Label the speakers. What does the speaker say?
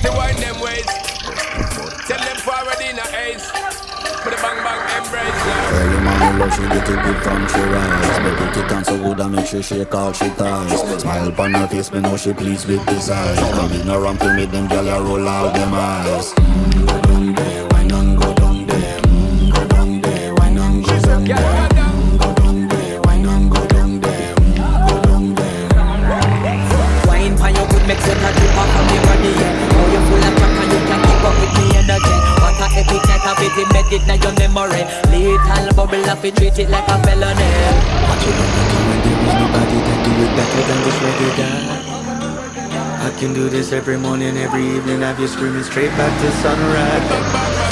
Speaker 1: to wind them ways. Tell them forward in a ace. Put a bang bang embrace now.
Speaker 2: Early mommy love, she get it good from she rise. But put it on so good and make sure she all she ties. Smile upon her face, me know she pleased with this eyes. Come in around to make them gyal a roll out them eyes. Go down there, why not go down there? Go down there, why not go down there? Go down there, why not go down there? Go down there.
Speaker 3: Wine for your good make sweat a drip off from your body. Oh, you full of crack and you can keep up with me energy. What a epic night of it, embedded in your memory. Little bubble of it, treat it like a felony.
Speaker 2: What you gonna do when there is nobody that do it better than this regular? I can do this every morning, every evening. Have you screaming straight back to sunrise.